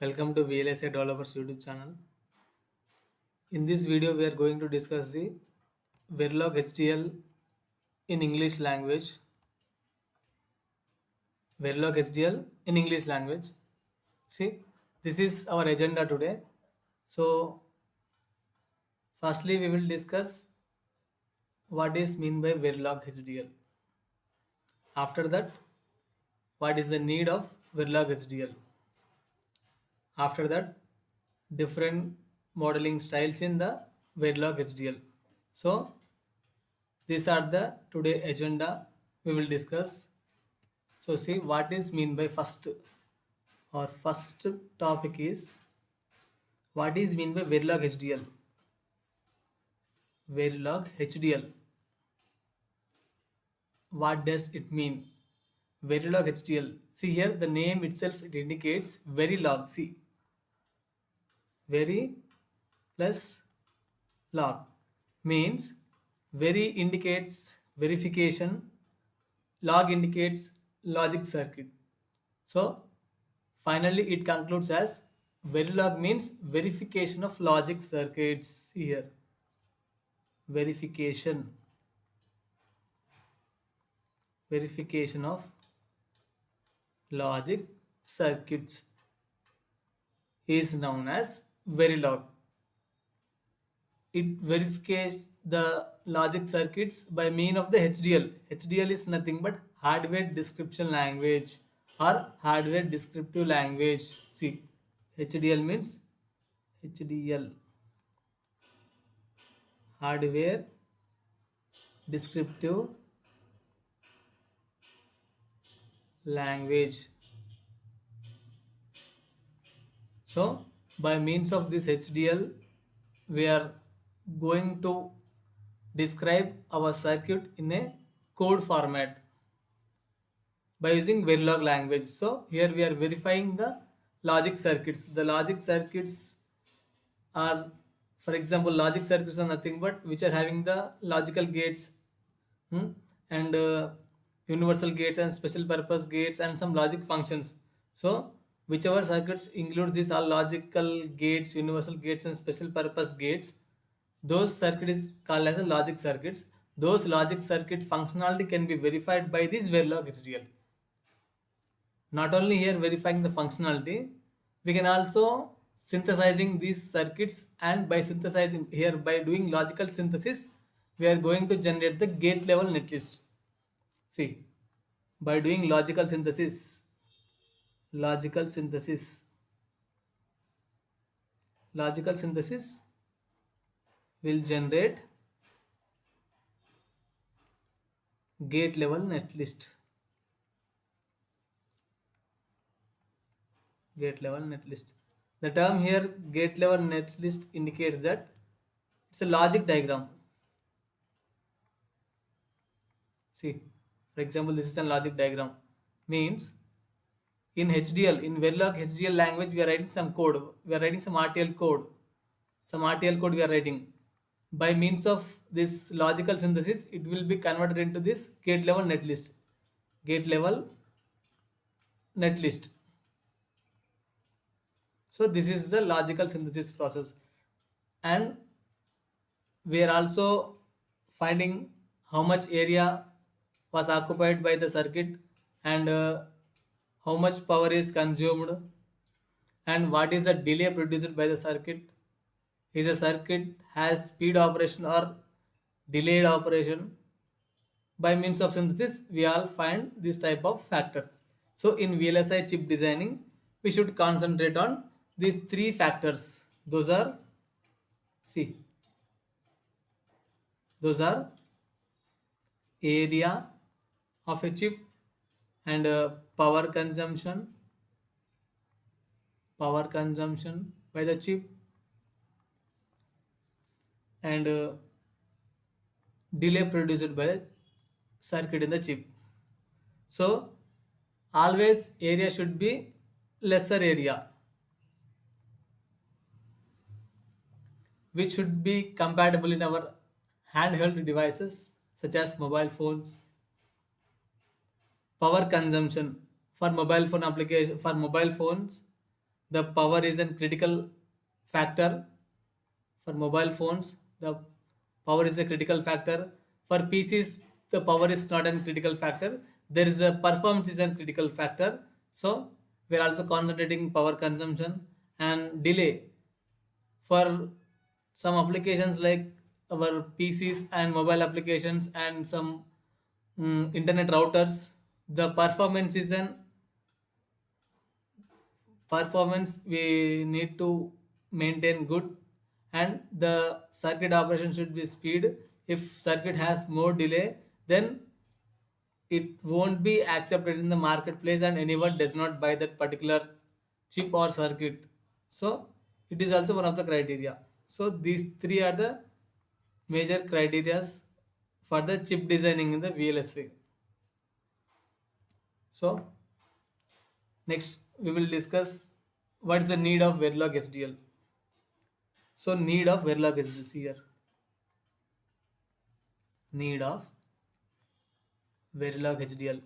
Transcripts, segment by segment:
Welcome to VLSI Developers YouTube channel. In this video, we are going to discuss the Verilog HDL in English language. Verilog HDL in English language. See, this is our agenda today. So, firstly, we will discuss what is mean by Verilog HDL. After that, what is the need of Verilog HDL. After that, different modeling styles in the Verilog HDL. So, these are the today agenda we will discuss. So see what is mean by first. Our first topic is what is mean by Verilog HDL. Verilog HDL. What does it mean? Verilog HDL. See here the name itself it indicates Verilog. See very plus log means very indicates verification, log indicates logic circuit. So finally it concludes as Verilog means verification of logic circuits here. Verification of logic circuits is known as Verilog. It verifies the logic circuits by mean of the HDL. HDL is nothing but hardware description language or hardware descriptive language. See, HDL means HDL, hardware descriptive language. So by means of this HDL, we are going to describe our circuit in a code format by using Verilog language. So here we are verifying the logic circuits. The logic circuits are, for example, logic circuits are nothing but which are having the logical gates hmm, and universal gates and special purpose gates and some logic functions. So whichever circuits includes these all logical gates, universal gates and special purpose gates, those circuit is called as a logic circuits. Those logic circuit functionality can be verified by this Verilog HDL. Not only here verifying the functionality, we can also synthesizing these circuits, and by synthesizing here by doing logical synthesis, we are going to generate the gate level netlist. See, by doing logical synthesis, logical synthesis will generate gate level netlist. Gate level netlist. The term here gate level netlist indicates that it's a logic diagram. See, for example, this is a logic diagram. Means in HDL, in Verilog HDL language, we are writing some code. We are writing some RTL code. Some RTL code we are writing. By means of this logical synthesis, it will be converted into this gate level netlist. Gate level netlist. So this is the logical synthesis process, and we are also finding how much area was occupied by the circuit and how much power is consumed and what is the delay produced by the circuit. Is a circuit has speed operation or delayed operation? By means of synthesis, we all find this type of factors. So in VLSI chip designing, we should concentrate on these three factors. Those are, see, those are area of a chip and power consumption by the chip, and delay produced by the circuit in the chip. So always area should be lesser area, which should be compatible in our handheld devices such as mobile phones. Power consumption for mobile phone application, for mobile phones, the power is a critical factor. For mobile phones, the power is a critical factor. For PCs, the power is not a critical factor. There is a performance is a critical factor. So we are also concentrating power consumption and delay. For some applications like our PCs and mobile applications and some internet routers, the performance we need to maintain good, and the circuit operation should be speed. If circuit has more delay, then it won't be accepted in the marketplace and anyone does not buy that particular chip or circuit. So it is also one of the criteria. So these three are the major criterias for the chip designing in the VLSI. So next we will discuss what is the need of Verilog HDL. So need of Verilog HDL, see here. Need of Verilog HDL.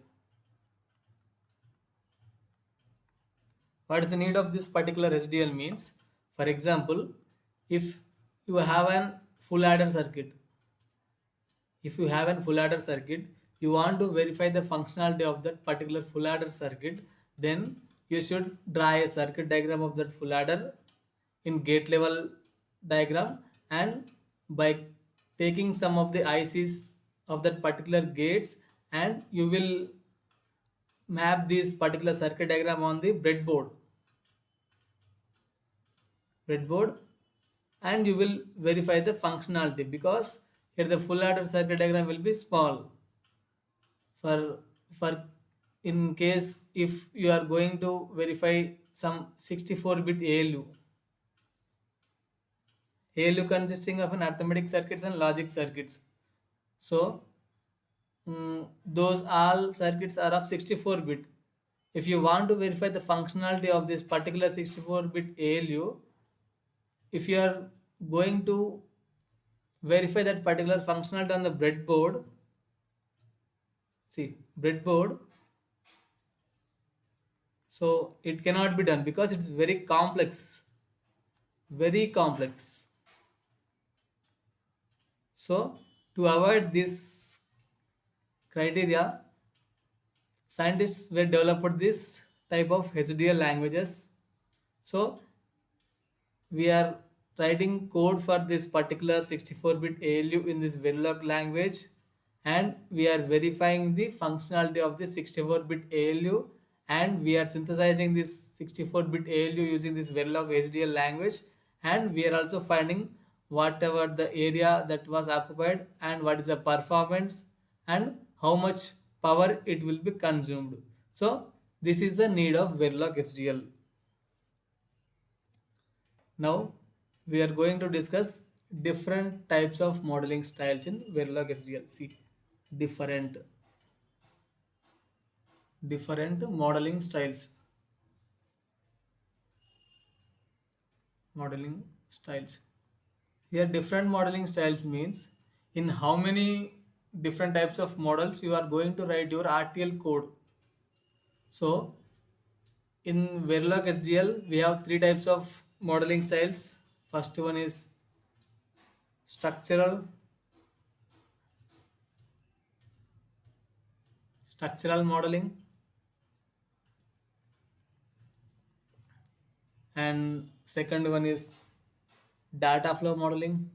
What is the need of this particular HDL means? For example, if you have an full adder circuit, if you have a full adder circuit, you want to verify the functionality of that particular full adder circuit, then you should draw a circuit diagram of that full adder in gate level diagram, and by taking some of the ICs of that particular gates, and you will map this particular circuit diagram on the breadboard, and you will verify the functionality, because here the full adder circuit diagram will be small. For in case if you are going to verify some 64-bit ALU consisting of an arithmetic circuits and logic circuits. So those all circuits are of 64-bit. If you want to verify the functionality of this particular 64-bit ALU, if you are going to verify that particular functionality on the breadboard, see breadboard, so it cannot be done because it's very complex, very complex. So to avoid this criteria, scientists were developed this type of HDL languages. So we are writing code for this particular 64-bit ALU in this Verilog language, and we are verifying the functionality of the 64-bit ALU, and we are synthesizing this 64-bit ALU using this Verilog HDL language, and we are also finding whatever the area that was occupied and what is the performance and how much power it will be consumed. So this is the need of Verilog HDL. Now we are going to discuss different types of modeling styles in Verilog HDL. See, different modeling styles. Modeling styles. Here different modeling styles means in how many different types of models you are going to write your RTL code. So in Verilog HDL we have three types of modeling styles. First one is structural modeling, and second one is data flow modeling,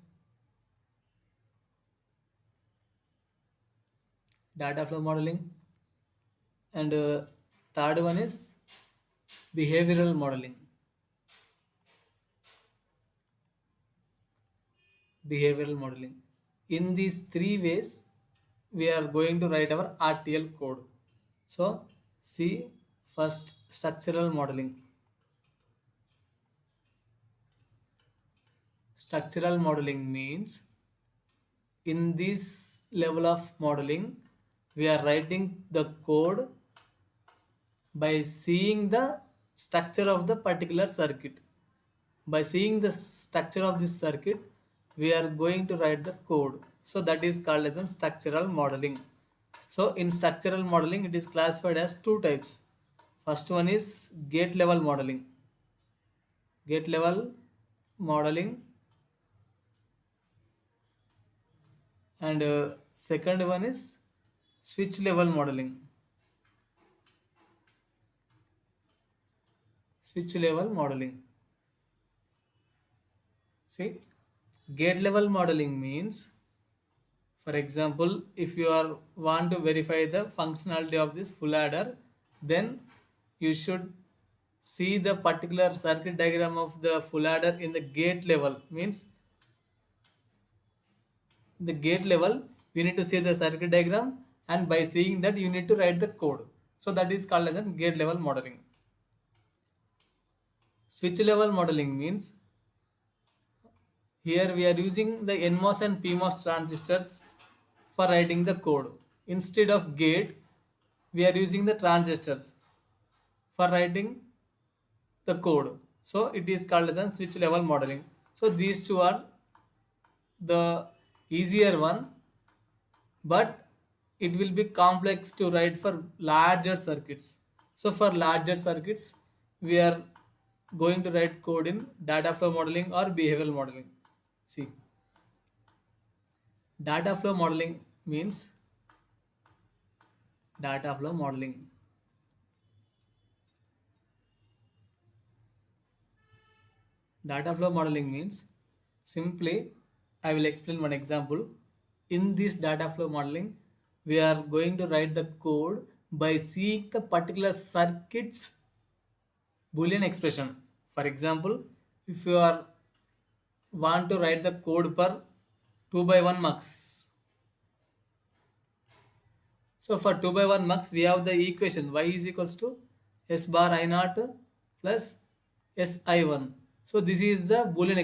and third one is behavioral modeling. In these three ways we are going to write our RTL code. So see, first structural modeling. Structural modeling means in this level of modeling we are writing the code by seeing the structure of the particular circuit. By seeing the structure of this circuit we are going to write the code. So that is called as a structural modeling. So in structural modeling it is classified as two types. First one is gate level modeling. gate level modeling, and second one is switch level modeling. Switch level modeling. See, gate level modeling means, for example, if you are want to verify the functionality of this full adder, then you should see the particular circuit diagram of the full adder in the gate level. Means the gate level, you need to see the circuit diagram, and by seeing that you need to write the code. So that is called as a gate level modeling. Switch level modeling means here we are using the NMOS and PMOS transistors for writing the code. Instead of gate, we are using the transistors for writing the code. So it is called as a switch level modeling. So these two are the easier one, but it will be complex to write for larger circuits. So for larger circuits, we are going to write code in data flow modeling or behavioral modeling. See, data flow modeling means data flow modeling. Data flow modeling means simply, I will explain one example. In this data flow modeling, we are going to write the code by seeing the particular circuit's Boolean expression. For example, if you are want to write the code per 2 by 1 mux. So for 2 by 1 mux, we have the equation y is equals to s bar I naught plus si1. So this is the Boolean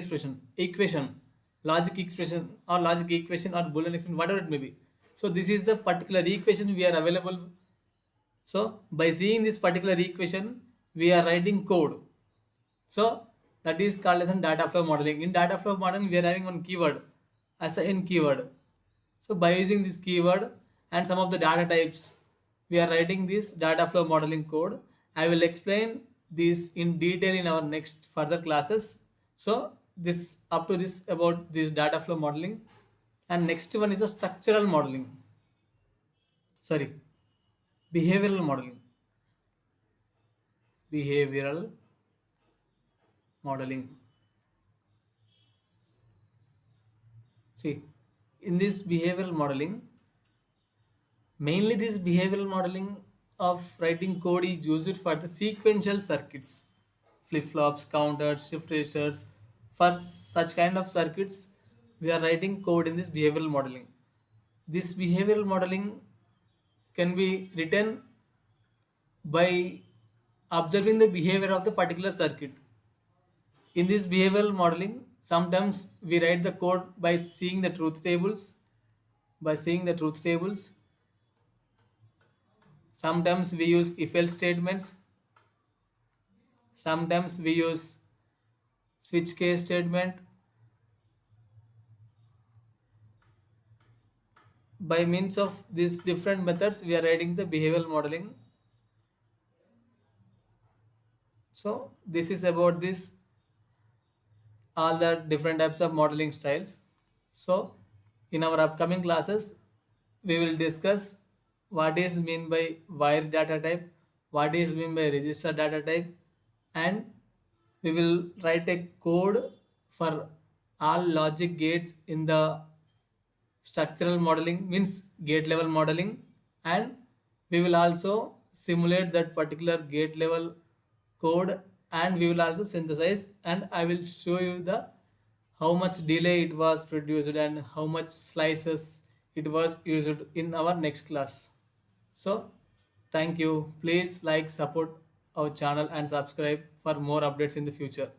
equation, logic expression or logic equation or Boolean expression, whatever it may be. So this is the particular equation we are available. So by seeing this particular equation, we are writing code. So that is called as a data flow modeling. In data flow modeling, we are having one keyword as a in keyword. So by using this keyword and some of the data types, we are writing this data flow modeling code. I will explain this in detail in our next further classes. So this up to this about this data flow modeling, and next one is a structural modeling. Sorry, behavioral modeling. Behavioral modeling. See, in this behavioral modeling, mainly this behavioral modeling of writing code is used for the sequential circuits, flip-flops, counters, shift registers. For such kind of circuits, we are writing code in this behavioral modeling. This behavioral modeling can be written by observing the behavior of the particular circuit. In this behavioral modeling, sometimes we write the code by seeing the truth tables. By seeing the truth tables, sometimes we use if else statements, sometimes we use switch case statement. By means of these different methods, we are writing the behavioral modeling. So this is about this all the different types of modeling styles. So in our upcoming classes, we will discuss what is mean by wire data type, what is mean by register data type, and we will write a code for all logic gates in the structural modeling, means gate level modeling, and we will also simulate that particular gate level code, and we will also synthesize, and I will show you the how much delay it was produced and how much slices it was used in our next class. So thank you. Please like, support our channel and subscribe for more updates in the future.